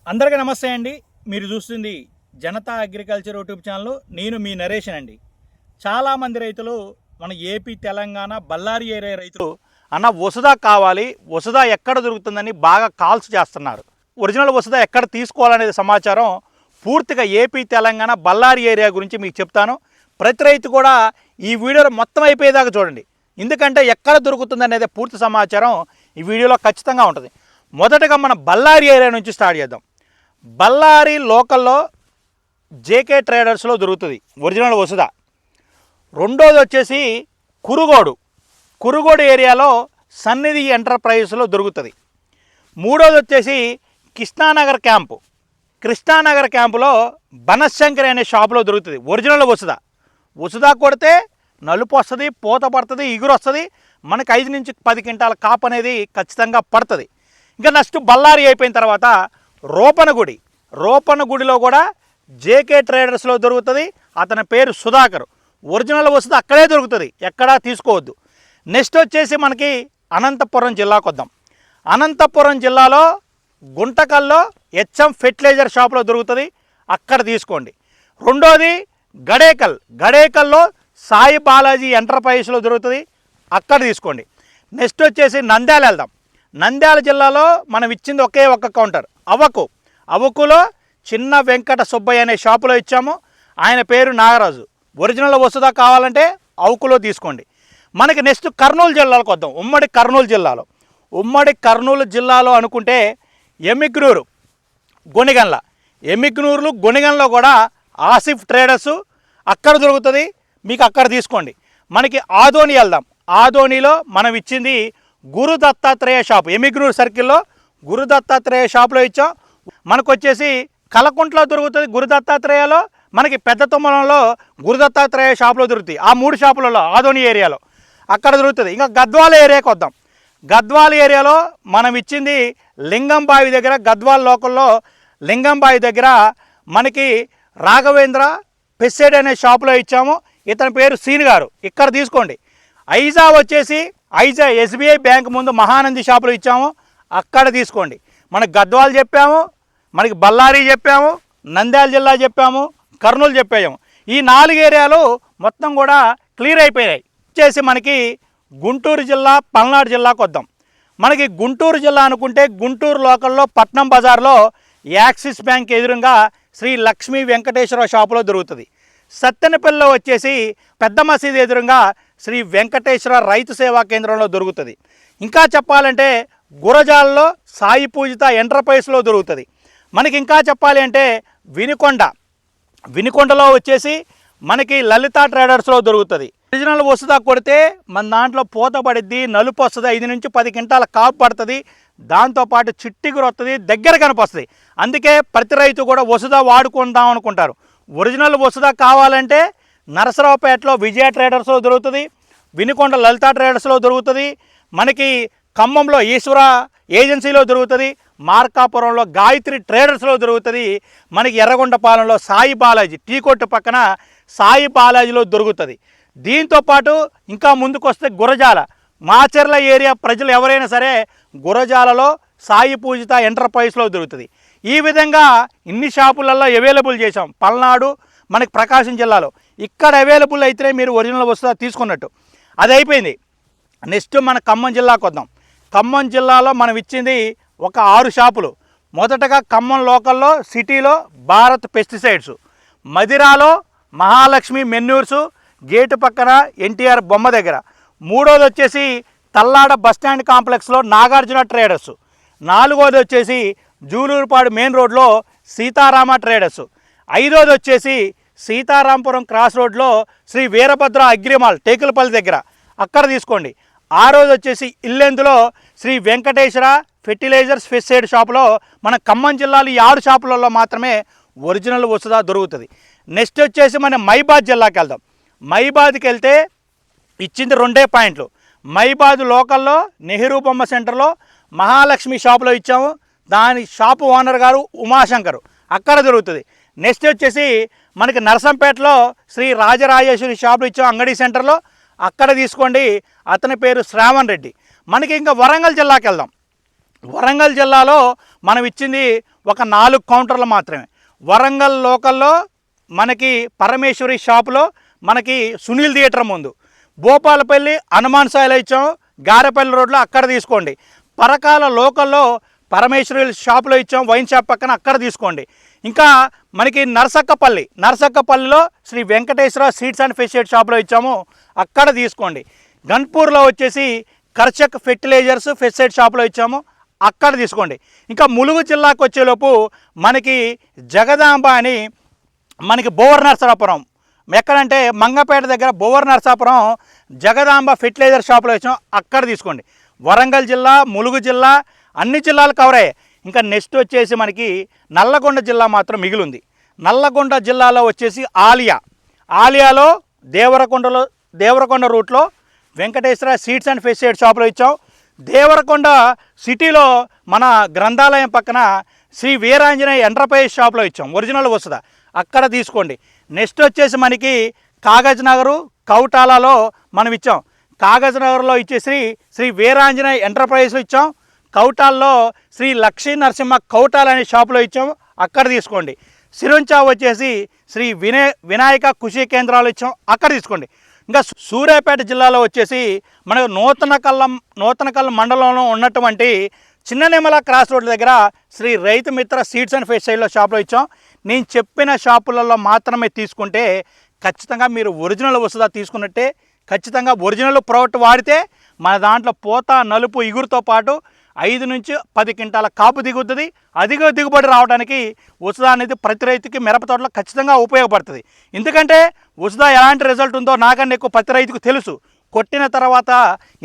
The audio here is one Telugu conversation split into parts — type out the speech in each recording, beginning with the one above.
అందరికీ నమస్తే అండి. మీరు చూస్తుంది జనతా అగ్రికల్చర్ యూట్యూబ్ ఛానల్. నేను మీ నరేషన్ అండి. చాలామంది రైతులు మన ఏపీ, తెలంగాణ, బళ్ళారి ఏరియా రైతులు అన్న వసుదా కావాలి, వసుదా ఎక్కడ దొరుకుతుందని బాగా కాల్స్ చేస్తున్నారు. ఒరిజినల్ వసుదా ఎక్కడ తీసుకోవాలనేది సమాచారం పూర్తిగా ఏపీ, తెలంగాణ, బళ్ళారి ఏరియా గురించి మీకు చెప్తాను. ప్రతి రైతు కూడా ఈ వీడియోలో మొత్తం అయిపోయేదాకా చూడండి. ఎందుకంటే ఎక్కడ దొరుకుతుంది అనేది పూర్తి సమాచారం ఈ వీడియోలో ఖచ్చితంగా ఉంటుంది. మొదటగా మన బళ్ళారి ఏరియా నుంచి స్టార్ట్ చేద్దాం. బళ్ళారి లోకల్లో జేకే ట్రేడర్స్లో దొరుకుతుంది ఒరిజినల్ వసుదా. రెండోది వచ్చేసి కురుగోడు ఏరియాలో సన్నిధి ఎంటర్ప్రైజెస్లో దొరుకుతుంది. మూడోది వచ్చేసి కృష్ణానగర్ క్యాంపులో బనశంకరి అనే షాపులో దొరుకుతుంది ఒరిజినల్ వసుదా కొడితే నలుపు వస్తుంది, పూత పడుతుంది, ఇగురు వస్తుంది. మనకు 5 నుంచి 10 క్వింటాల కాపు అనేది ఖచ్చితంగా పడుతుంది. ఇంకా నెక్స్ట్ బళ్ళారి అయిపోయిన తర్వాత రోపనగుడిలో కూడా జేకే ట్రేడర్స్లో దొరుకుతుంది. అతని పేరు సుధాకర్. ఒరిజినల్ వసుదా అక్కడే దొరుకుతుంది, ఎక్కడా తీసుకోవద్దు. నెక్స్ట్ వచ్చేసి మనకి అనంతపురం జిల్లాకు వద్దాం. అనంతపురం జిల్లాలో గుంటకల్లో హెచ్ఎం ఫెర్టిలైజర్ షాప్లో దొరుకుతుంది, అక్కడ తీసుకోండి. రెండోది గడేకల్లో సాయి బాలాజీ ఎంటర్ప్రైజెస్లో దొరుకుతుంది, అక్కడ తీసుకోండి. నెక్స్ట్ వచ్చేసి నంద్యాల వెళ్దాం. నంద్యాల జిల్లాలో మనం ఇచ్చింది ఒకే ఒక్క కౌంటర్, అవకులో చిన్న వెంకట సుబ్బయ్య అనే షాపులో ఇచ్చాము. ఆయన పేరు నాగరాజు. ఒరిజినల్ వసుదా కావాలంటే అవుకులో తీసుకోండి. మనకి నెక్స్ట్ కర్నూలు జిల్లాలకు వద్దాం. ఉమ్మడి కర్నూలు జిల్లాలో అనుకుంటే ఎమిగ్నూరు గొనిగన్లో కూడా ఆసిఫ్ ట్రేడర్సు అక్కడ దొరుకుతుంది, మీకు అక్కడ తీసుకోండి. మనకి ఆదోని వెళ్దాం. ఆదోనిలో మనం ఇచ్చింది గురు దత్తాత్రేయ షాప్, ఎమిగ్నూరు సర్కిల్లో గురు దత్తాత్రేయ షాప్లో ఇచ్చాం. మనకు వచ్చేసి కలకుంట్లో దొరుకుతుంది గురు దత్తాత్రేయలో, మనకి పెద్ద తుమ్మలంలో గురు దత్తాత్రేయ షాప్లో దొరుకుతాయి. ఆ 3 షాపులలో ఆదోని ఏరియాలో అక్కడ దొరుకుతుంది. ఇంకా గద్వాల ఏరియాకి వద్దాం. గద్వాల ఏరియాలో మనం ఇచ్చింది లింగంబావి దగ్గర, గద్వాల లోకల్లో లింగంబావి దగ్గర మనకి రాఘవేంద్ర పెస్సెడ్ అనే షాపులో ఇచ్చాము. ఇతని పేరు సీన్ గారు, ఇక్కడ తీసుకోండి. ఐజా ఎస్బీఐ బ్యాంక్ ముందు మహానంది షాపులో ఇచ్చాము, అక్కడ తీసుకోండి. మనకి గద్వాలు చెప్పాము, మనకి బళ్ళారి చెప్పాము, నంద్యాల జిల్లా చెప్పాము, కర్నూలు చెప్పాము. ఈ 4 ఏరియాలు మొత్తం కూడా క్లియర్ అయిపోయాయి. వచ్చేసి మనకి గుంటూరు జిల్లా, పల్నాడు జిల్లాకు వద్దాం. మనకి గుంటూరు జిల్లా అనుకుంటే గుంటూరు లోకల్లో పట్నం బజార్లో యాక్సిస్ బ్యాంక్ ఎదురుగా శ్రీ లక్ష్మీ వెంకటేశ్వర షాపులో దొరుకుతుంది. సత్తెనపల్లిలో వచ్చేసి పెద్ద మసీదు ఎదురుగా శ్రీ వెంకటేశ్వర రైతు సేవా కేంద్రంలో దొరుకుతుంది. ఇంకా చెప్పాలంటే గురజాలలో సాయి పూజిత ఎంటర్ప్రైజ్లో దొరుకుతుంది. మనకి ఇంకా చెప్పాలి అంటే వినుకొండలో వచ్చేసి మనకి లలిత ట్రేడర్స్లో దొరుకుతుంది. ఒరిజినల్ వసుదా కొడితే మన దాంట్లో పూత పడిద్ది, నలుపు వస్తుంది, 5 నుంచి 10 క్వింటాల కాపు పడుతుంది, దాంతోపాటు చిట్టిగురు వస్తుంది, దగ్గర కనిపిస్తుంది. అందుకే ప్రతి రైతు కూడా వసుదా వాడుకుందాం అనుకుంటారు. ఒరిజినల్ వసుదా కావాలంటే నరసరావుపేటలో విజయ ట్రేడర్స్లో దొరుకుతుంది, వినుకొండ లలిత ట్రేడర్స్లో దొరుకుతుంది, మనకి ఖమ్మంలో ఈశ్వర ఏజెన్సీలో దొరుకుతుంది, మార్కాపురంలో గాయత్రి ట్రేడర్స్లో దొరుకుతుంది, మనకి ఎర్రగొండపాలెంలో సాయి బాలాజీ టీ కొట్టు పక్కన సాయి బాలాజీలో దొరుకుతుంది. దీంతోపాటు ఇంకా ముందుకు వస్తే గురజాల, మాచర్ల ఏరియా ప్రజలు ఎవరైనా సరే గురజాలలో సాయి పూజిత ఎంటర్ప్రైజ్లో దొరుకుతుంది. ఈ విధంగా ఇన్ని షాపులలో అవైలబుల్ చేసాం. పల్నాడు, మనకి ప్రకాశం జిల్లాలో ఇక్కడ అవైలబుల్ అయితే మీరు ఒరిజినల్ వసుదా తీసుకున్నట్టు. అది అయిపోయింది. నెక్స్ట్ మన ఖమ్మం జిల్లాకు వద్దాం. ఖమ్మం జిల్లాలో మనం ఇచ్చింది ఒక 6 షాపులు. మొదటగా ఖమ్మం లోకల్లో సిటీలో భారత్ పెస్టిసైడ్స్, మదిరాలో మహాలక్ష్మి మెన్యూర్సు గేటు పక్కన ఎన్టీఆర్ బొమ్మ దగ్గర. మూడోది వచ్చేసి తల్లాడ బస్టాండ్ కాంప్లెక్స్లో నాగార్జున ట్రేడర్స్. నాలుగోది వచ్చేసి జూలూరుపాడు మెయిన్ రోడ్లో సీతారామ ట్రేడర్స్. ఐదోది వచ్చేసి సీతారాంపురం క్రాస్ రోడ్లో శ్రీ వీరభద్ర అగ్రిమాల్ టేకులపల్లి దగ్గర, అక్కడ తీసుకోండి. ఆరోది వచ్చేసి ఇల్లెందులో శ్రీ వెంకటేశ్వర ఫెర్టిలైజర్స్ పెస్టిసైడ్ షాపులో మన ఖమ్మం జిల్లాలో ఈ 6 షాపులలో మాత్రమే ఒరిజినల్ వసుదా దొరుకుతుంది. నెక్స్ట్ వచ్చేసి మనం మైబాద్ జిల్లాకి వెళ్దాం. మైబాద్కి వెళ్తే ఇచ్చింది 2 పాయింట్లు. మైబాద్ లోకల్లో నెహ్రూ బొమ్మ సెంటర్లో మహాలక్ష్మి షాపులో ఇచ్చాము, దాని షాపు ఓనర్ గారు ఉమాశంకర్, అక్కడ దొరుకుతుంది. నెక్స్ట్ వచ్చేసి మనకి నరసంపేటలో శ్రీ రాజరాజేశ్వరి షాపులో ఇచ్చాము అంగడి సెంటర్లో, అక్కడ తీసుకోండి. అతని పేరు శ్రావణ్ రెడ్డి. మనకి ఇంకా వరంగల్ జిల్లాకి వెళ్దాం. వరంగల్ జిల్లాలో మనం ఇచ్చింది ఒక 4 కౌంటర్లు మాత్రమే. వరంగల్ లోకల్లో మనకి పరమేశ్వరి షాపులో మనకి సునీల్ థియేటర్ ముందు, భూపాలపల్లి హనుమాన్ సాయిలో ఇచ్చాం, గారెపల్లి రోడ్లో అక్కడ తీసుకోండి. పరకాల లోకల్లో పరమేశ్వరి షాపులో ఇచ్చాం, వైన్ షాప్ పక్కన అక్కడ తీసుకోండి. ఇంకా మనకి నరసక్కపల్లిలో Shri Venkateswara seeds and pesticide షాపులో ఇచ్చాము, అక్కడ తీసుకోండి. గన్పూర్లో వచ్చేసి కర్చక్ ఫెర్టిలైజర్స్ ఫెస్టిసైడ్ షాపులో ఇచ్చాము, అక్కడ తీసుకోండి. ఇంకా ములుగు జిల్లాకు వచ్చేలోపు మనకి జగదాంబ అని మనకి బోవర్ నరసాపురం, ఎక్కడంటే మంగపేట దగ్గర బోవర్ నరసాపురం జగదాంబ ఫెర్టిలైజర్ షాపులో ఇచ్చాం, అక్కడ తీసుకోండి. వరంగల్ జిల్లా, ములుగు జిల్లా అన్ని జిల్లాలు కవర్ అయ్యాయి. ఇంకా నెక్స్ట్ వచ్చేసి మనకి నల్లగొండ జిల్లా మాత్రం మిగిలింది. నల్లగొండ జిల్లాలో వచ్చేసి ఆలియాలో దేవరకొండ రూట్లో వెంకటేశ్వర సీడ్స్ అండ్ ఫెస్టిసైడ్ షాపులో ఇచ్చాం. దేవరకొండ సిటీలో మన గ్రంథాలయం పక్కన శ్రీ వీరాంజనేయ ఎంటర్ప్రైజ్ షాప్లో ఇచ్చాం, ఒరిజినల్ వస్తుందా, అక్కడ తీసుకోండి. నెక్స్ట్ వచ్చేసి మనకి కాగజ్ నగరు కౌటాలలో మనం ఇచ్చాం. కాగజ్ నగర్లో ఇచ్చేసి శ్రీ వీరాంజనేయ ఎంటర్ప్రైజ్లో ఇచ్చాం. కౌటాల్లో శ్రీ లక్ష్మీ నరసింహ కౌటాల్ అనే షాపులో ఇచ్చాం, అక్కడ తీసుకోండి. సిరుంచా వచ్చేసి శ్రీ వినాయక కృషి కేంద్రాలు ఇచ్చాం, అక్కడ తీసుకోండి. ఇంకా సూర్యాపేట జిల్లాలో వచ్చేసి మనకు నూతనకల్లం మండలంలో ఉన్నటువంటి చిన్ననెమల క్రాస్ రోడ్ దగ్గర శ్రీ రైతు మిత్ర సీడ్స్ అండ్ ఫెస్టిసైడ్లో షాప్లో ఇచ్చాం. నేను చెప్పిన షాపులలో మాత్రమే తీసుకుంటే ఖచ్చితంగా మీరు ఒరిజినల్ వస్తుందా తీసుకున్నట్టే. ఖచ్చితంగా ఒరిజినల్ ప్రోడక్ట్ వాడితే మన దాంట్లో పూత, నలుపు, ఇగురుతో పాటు 5 నుంచి 10 క్వింటాల కాపు దిగుతుంది. అధిక దిగుబడి రావడానికి ఉసుదా అనేది ప్రతి రైతుకి మిరప తోటలో ఖచ్చితంగా ఉపయోగపడుతుంది. ఎందుకంటే ఉసుదా ఎలాంటి రిజల్ట్ ఉందో నాకన్నా ఎక్కువ ప్రతి రైతుకు తెలుసు. కొట్టిన తర్వాత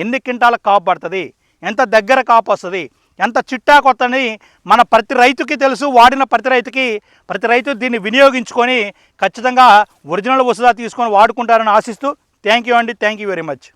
ఎన్ని క్వింటాల కాపు పడుతుంది, ఎంత దగ్గర కాపు వస్తుంది, ఎంత చిట్టా కొత్తని మన ప్రతి రైతుకి తెలుసు. వాడిన ప్రతి రైతు దీన్ని వినియోగించుకొని ఖచ్చితంగా ఒరిజినల్ ఉసుదా తీసుకొని వాడుకుంటారని ఆశిస్తూ థ్యాంక్ యూ అండి. Thank you very much.